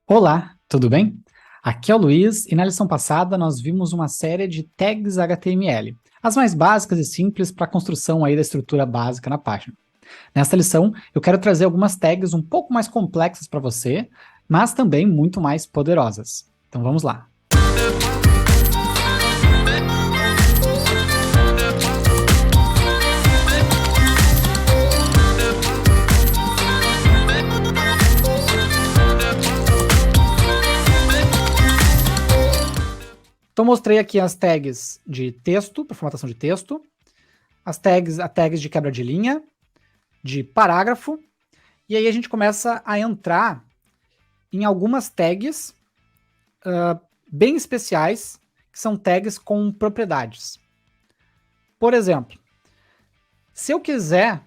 Olá, tudo bem? Aqui é o Luiz e na lição passada nós vimos uma série de tags HTML, as mais básicas e simples para a construção aí da estrutura básica na página. Nesta lição eu quero trazer algumas tags um pouco mais complexas para você, mas também muito mais poderosas. Então vamos lá. Então mostrei aqui as tags de texto, para formatação de texto, as tags de quebra de linha, de parágrafo, e aí a gente começa a entrar em algumas tags bem especiais, que são tags com propriedades. Por exemplo, se eu quiser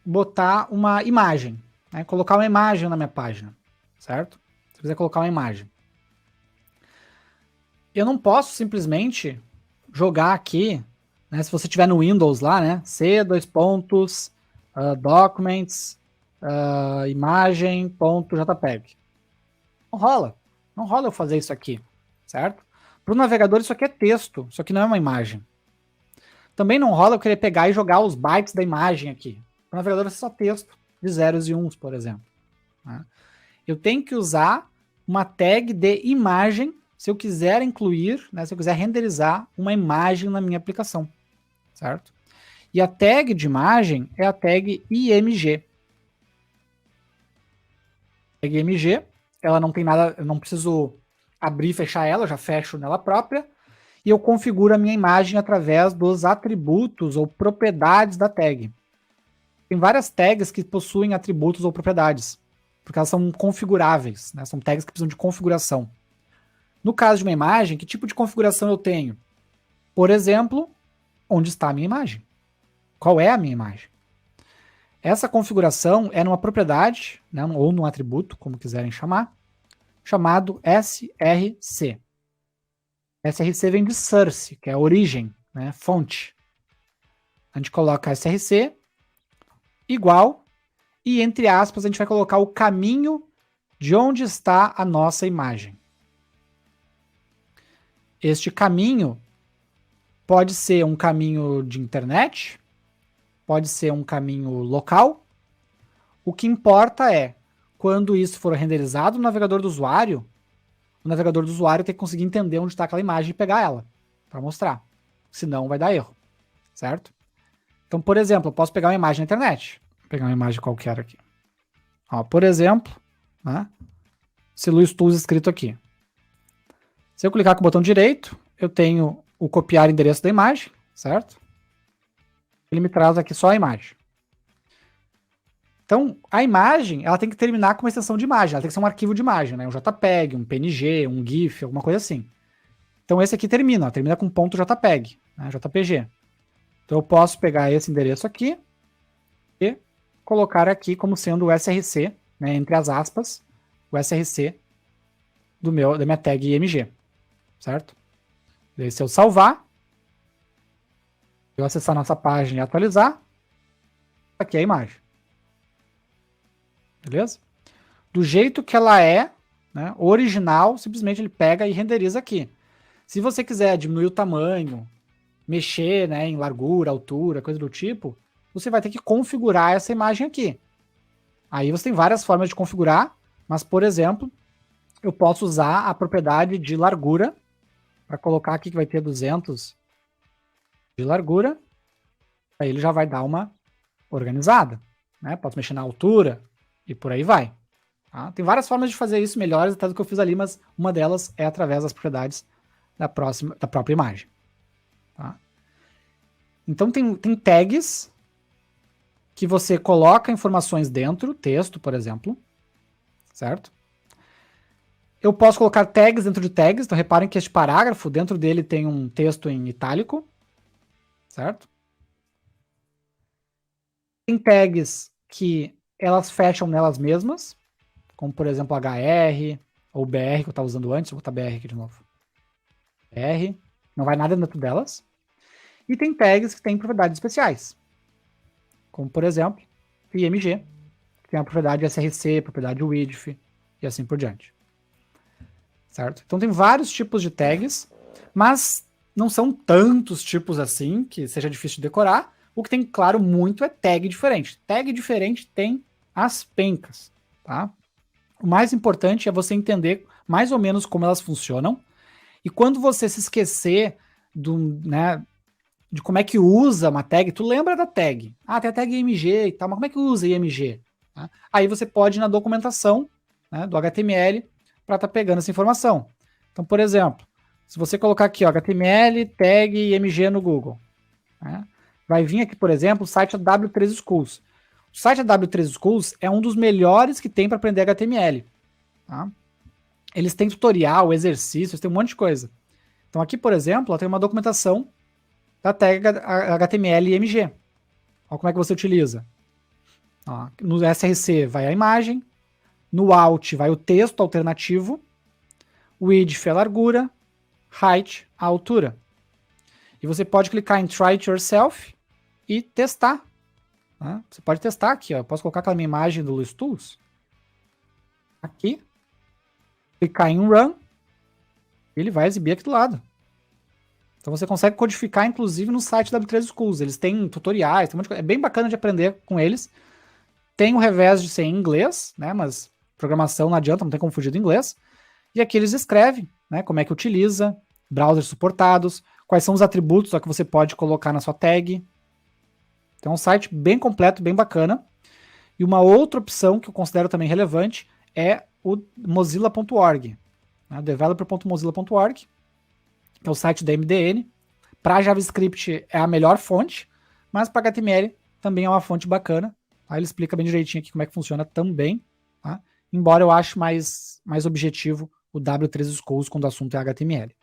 botar uma imagem, né, colocar uma imagem na minha página, certo? Se eu quiser colocar uma imagem, eu não posso simplesmente jogar aqui, né, se você tiver no Windows lá, né, documents, imagem.jpg. Não rola eu fazer isso aqui, certo? Para o navegador isso aqui é texto, isso aqui não é uma imagem. Também não rola eu querer pegar e jogar os bytes da imagem aqui. Para o navegador é só texto, de zeros e uns, por exemplo. Né? Eu tenho que usar uma tag de imagem se eu quiser incluir, né, se eu quiser renderizar uma imagem na minha aplicação, certo? E a tag de imagem é a tag img. A tag img, ela não tem nada, eu não preciso abrir e fechar ela, eu já fecho nela própria, e eu configuro a minha imagem através dos atributos ou propriedades da tag. Tem várias tags que possuem atributos ou propriedades, porque elas são configuráveis, né? São tags que precisam de configuração. No caso de uma imagem, que tipo de configuração eu tenho? Por exemplo, onde está a minha imagem? Qual é a minha imagem? Essa configuração é numa propriedade, né, ou num atributo, como quiserem chamar, chamado src. src vem de source, que é a origem, né, fonte. A gente coloca src igual, e entre aspas a gente vai colocar o caminho de onde está a nossa imagem. Este caminho pode ser um caminho de internet, pode ser um caminho local. O que importa é, quando isso for renderizado no navegador do usuário, o navegador do usuário tem que conseguir entender onde está aquela imagem e pegar ela, para mostrar. Senão vai dar erro, certo? Então, por exemplo, eu posso pegar uma imagem na internet. Vou pegar uma imagem qualquer aqui. Ó, por exemplo, né, esse Luiz Tools escrito aqui. Se eu clicar com o botão direito, eu tenho o copiar endereço da imagem, certo? Ele me traz aqui só a imagem. Então, a imagem, ela tem que terminar com uma extensão de imagem, ela tem que ser um arquivo de imagem, né? Um JPEG, um PNG, um GIF, alguma coisa assim. Então, esse aqui termina com ponto .jpeg, né? JPG. Então, eu posso pegar esse endereço aqui e colocar aqui como sendo o src, né? Entre as aspas, o src da minha tag img. Certo? Daí se eu salvar, eu acessar nossa página e atualizar, aqui é a imagem. Beleza? Do jeito que ela é, né, original, simplesmente ele pega e renderiza aqui. Se você quiser diminuir o tamanho, mexer, né, em largura, altura, coisa do tipo, você vai ter que configurar essa imagem aqui. Aí você tem várias formas de configurar, mas, por exemplo, eu posso usar a propriedade de largura para colocar aqui que vai ter 200 de largura, aí ele já vai dar uma organizada, né? Posso mexer na altura e por aí vai. Tá? Tem várias formas de fazer isso melhores até do que eu fiz ali, mas uma delas é através das propriedades da própria imagem. Tá? Então tem tags que você coloca informações dentro, texto, por exemplo, certo? Eu posso colocar tags dentro de tags, então reparem que este parágrafo, dentro dele tem um texto em itálico, certo? Tem tags que elas fecham nelas mesmas, como por exemplo HR ou BR, que eu estava usando antes, vou botar BR aqui de novo. BR, não vai nada dentro delas. E tem tags que têm propriedades especiais, como por exemplo, IMG, que tem a propriedade SRC, propriedade width e assim por diante. certo? Então tem vários tipos de tags, mas não são tantos tipos assim que seja difícil de decorar. O que tem, claro, muito é tag diferente. Tag diferente tem as pencas, tá? O mais importante é você entender mais ou menos como elas funcionam. E quando você se esquecer né, de como é que usa uma tag, tu lembra da tag. Ah, tem a tag IMG e tal, mas como é que usa IMG? Tá? Aí você pode ir na documentação, né, do HTML para estar pegando essa informação. Então, por exemplo, se você colocar aqui, ó, HTML, tag IMG no Google, né, vai vir aqui, por exemplo, o site W3 Schools. O site W3 Schools é um dos melhores que tem para aprender HTML. Tá? Eles têm tutorial, exercícios, tem um monte de coisa. Então aqui, por exemplo, tem uma documentação da tag HTML e IMG. Olha como é que você utiliza. Ó, no SRC vai a imagem, no Alt vai o texto alternativo, width é a largura, height a altura. E você pode clicar em Try it yourself e testar. Né? Você pode testar aqui. Ó. Eu posso colocar aquela minha imagem do Luiz Tools. Aqui. Clicar em Run. Ele vai exibir aqui do lado. Então você consegue codificar, inclusive, no site da W3 Schools. Eles têm tutoriais, tem um monte de coisa. É bem bacana de aprender com eles. Tem o revés de ser em inglês, né? Mas programação não adianta, não tem como fugir do inglês. E aqui eles escrevem, né? Como é que utiliza, browsers suportados, quais são os atributos que você pode colocar na sua tag. Então é um site bem completo, bem bacana. E uma outra opção que eu considero também relevante é o mozilla.org, né? developer.mozilla.org, que é o site da MDN. Para JavaScript é a melhor fonte, mas para HTML também é uma fonte bacana. Tá? Ele explica bem direitinho aqui como é que funciona também. Tá? Embora eu ache mais objetivo o W3 Schools quando o assunto é HTML.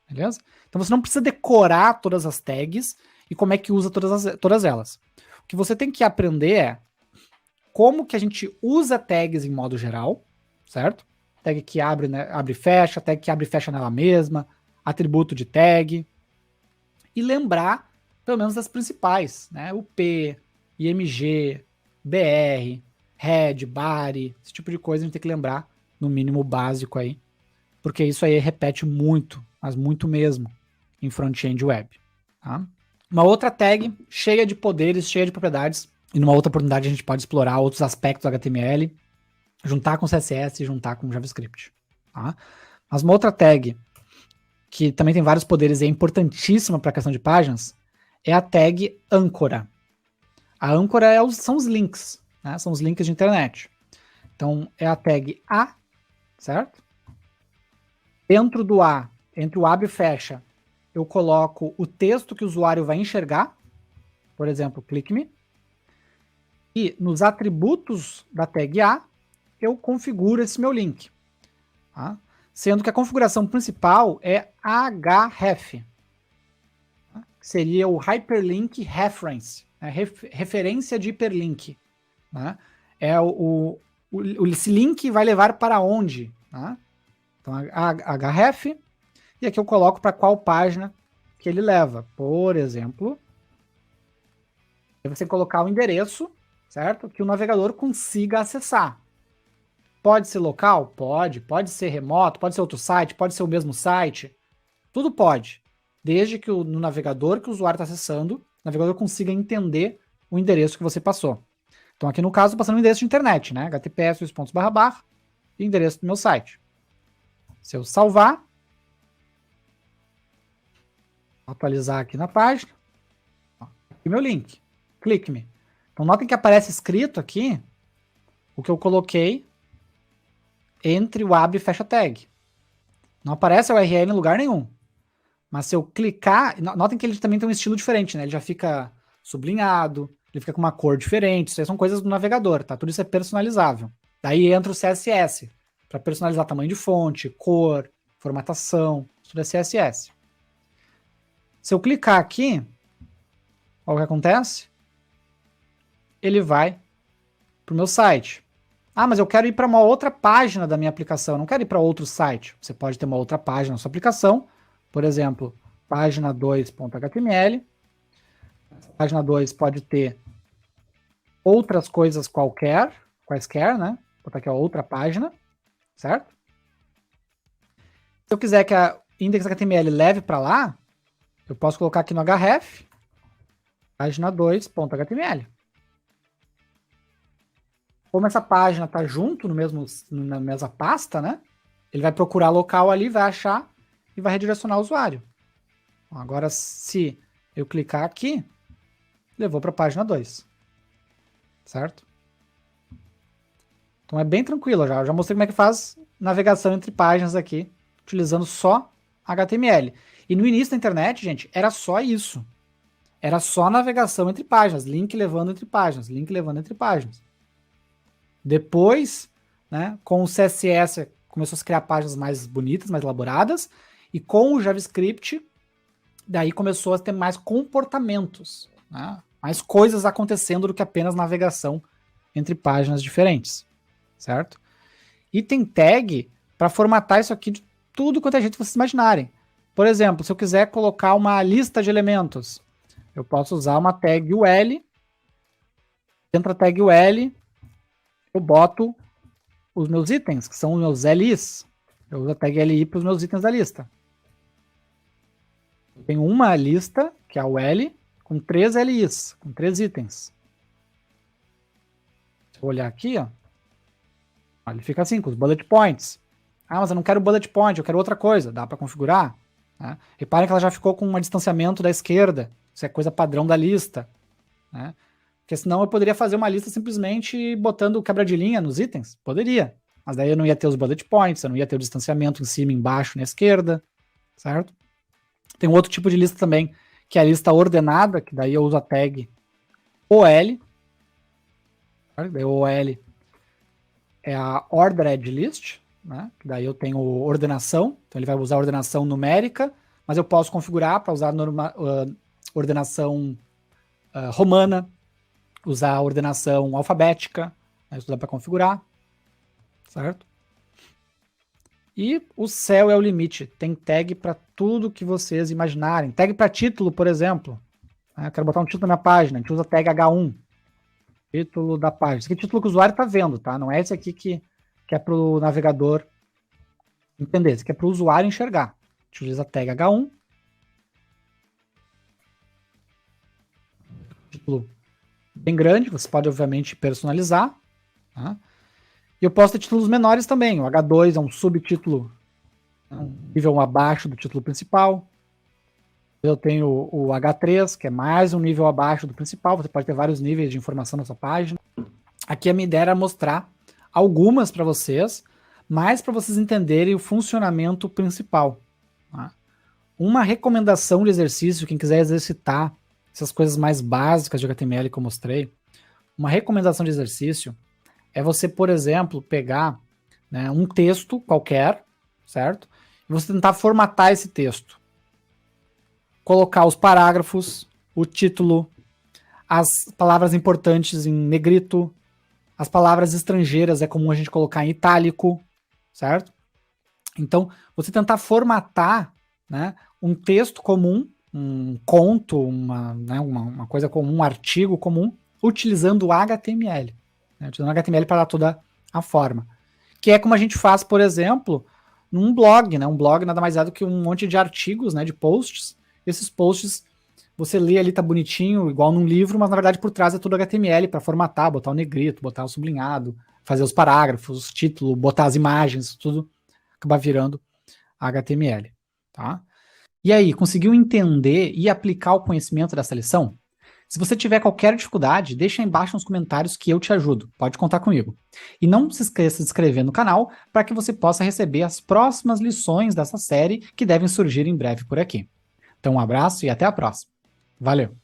Beleza? Então você não precisa decorar todas as tags e como é que usa todas elas. O que você tem que aprender é como que a gente usa tags em modo geral, certo? Tag que abre, né, abre e fecha, tag que abre e fecha nela mesma, atributo de tag. E lembrar, pelo menos, das principais, né? O P, IMG, BR, head, body, esse tipo de coisa a gente tem que lembrar, no mínimo básico aí, porque isso aí repete muito, mas muito mesmo, em front-end web. Tá? Uma outra tag cheia de poderes, cheia de propriedades, e numa outra oportunidade a gente pode explorar outros aspectos do HTML, juntar com CSS e juntar com JavaScript. Tá? Mas uma outra tag que também tem vários poderes e é importantíssima para a questão de páginas é a tag âncora. A âncora são os links, né? São os links de internet. Então é a tag A, certo? Dentro do A, entre o abre e fecha, eu coloco o texto que o usuário vai enxergar, por exemplo, click me. E nos atributos da tag A, eu configuro esse meu link. Tá? Sendo que a configuração principal é href, tá? Que seria o Hyperlink Reference, né? Referência de hiperlink. Né? É esse link vai levar para onde? Tá? Então, href, e aqui eu coloco para qual página que ele leva. Por exemplo, você colocar o endereço, certo? Que o navegador consiga acessar. Pode ser local? Pode ser remoto, pode ser outro site, pode ser o mesmo site. Tudo pode, desde que no navegador que o usuário está acessando, o navegador consiga entender o endereço que você passou. Então aqui no caso, estou passando o endereço de internet, né? https:// e endereço do meu site. Se eu salvar, atualizar aqui na página, aqui meu link, clique me. Então notem que aparece escrito aqui o que eu coloquei entre o abre e fecha tag. Não aparece a URL em lugar nenhum. Mas se eu clicar, notem que ele também tem um estilo diferente, né? Ele já fica sublinhado, ele fica com uma cor diferente, isso aí são coisas do navegador, tá? Tudo isso é personalizável. Daí entra o CSS, para personalizar tamanho de fonte, cor, formatação, tudo é CSS. Se eu clicar aqui, olha o que acontece. Ele vai para o meu site. Ah, mas eu quero ir para uma outra página da minha aplicação, não quero ir para outro site. Você pode ter uma outra página na sua aplicação, por exemplo, página 2.html. Página 2 pode ter outras coisas quaisquer, né? Vou botar aqui a outra página, certo? Se eu quiser que a index.html leve para lá, eu posso colocar aqui no href, página 2.html. Como essa página está junto na mesma pasta, né? Ele vai procurar local ali, vai achar e vai redirecionar o usuário. Agora, se eu clicar aqui, levou para a página 2. Certo? Então é bem tranquilo. Eu já mostrei como é que faz navegação entre páginas aqui, utilizando só HTML. E no início da internet, gente, era só isso. Era só navegação entre páginas, link levando entre páginas, link levando entre páginas. Depois, né, com o CSS, começou a se criar páginas mais bonitas, mais elaboradas, e com o JavaScript, daí começou a ter mais comportamentos, né, mais coisas acontecendo do que apenas navegação entre páginas diferentes, certo? E tem tag para formatar isso aqui de tudo quanto é jeito que vocês imaginarem. Por exemplo, se eu quiser colocar uma lista de elementos, eu posso usar uma tag UL. Dentro da tag UL, eu boto os meus itens, que são os meus LIs. Eu uso a tag LI para os meus itens da lista. Eu tenho uma lista, que é a UL, com 3 LIs, com 3 itens. Se eu olhar aqui, ó, ele fica assim, com os bullet points. Ah, mas eu não quero bullet point, eu quero outra coisa. Dá para configurar. Né? Reparem que ela já ficou com um distanciamento da esquerda. Isso é coisa padrão da lista. Né? Porque senão eu poderia fazer uma lista simplesmente botando quebra de linha nos itens. Poderia. Mas daí eu não ia ter os bullet points, eu não ia ter o distanciamento em cima, embaixo, na esquerda. Certo? Tem um outro tipo de lista também, que é a lista ordenada, que daí eu uso a tag OL. Certo? Daí o OL é a Ordered List, né? Daí eu tenho ordenação, então ele vai usar ordenação numérica, mas eu posso configurar para usar ordenação romana, usar ordenação alfabética, né? Isso dá para configurar, certo? E o céu é o limite, tem tag para tudo que vocês imaginarem. Tag para título, por exemplo. Eu quero botar um título na minha página, a gente usa tag H1. Título da página. Esse aqui é o título que o usuário está vendo, tá? Não é esse aqui que é para o navegador entender. Esse aqui é para o usuário enxergar. A gente utiliza a tag H1. Título bem grande, você pode, obviamente, personalizar. Tá? E eu posso ter títulos menores também. O H2 é um subtítulo, um nível abaixo do título principal. Eu tenho o H3, que é mais um nível abaixo do principal. Você pode ter vários níveis de informação na sua página. Aqui a minha ideia era mostrar algumas para vocês, mas para vocês entenderem o funcionamento principal. Tá? Uma recomendação de exercício, quem quiser exercitar essas coisas mais básicas de HTML que eu mostrei, uma recomendação de exercício é você, por exemplo, pegar, né, um texto qualquer, certo? E você tentar formatar esse texto. Colocar os parágrafos, o título, as palavras importantes em negrito, as palavras estrangeiras é comum a gente colocar em itálico, certo? Então, você tentar formatar, né, um texto comum, um conto, uma coisa comum, um artigo comum, utilizando o HTML. Né, utilizando o HTML para dar toda a forma. Que é como a gente faz, por exemplo, num blog. Né? Um blog nada mais é do que um monte de artigos, né, de posts. Esses posts, você lê ali, tá bonitinho, igual num livro, mas na verdade por trás é tudo HTML para formatar, botar o negrito, botar o sublinhado, fazer os parágrafos, título, botar as imagens, tudo acaba virando HTML, tá? E aí, conseguiu entender e aplicar o conhecimento dessa lição? Se você tiver qualquer dificuldade, deixa aí embaixo nos comentários que eu te ajudo, pode contar comigo. E não se esqueça de se inscrever no canal para que você possa receber as próximas lições dessa série que devem surgir em breve por aqui. Então um abraço e até a próxima. Valeu!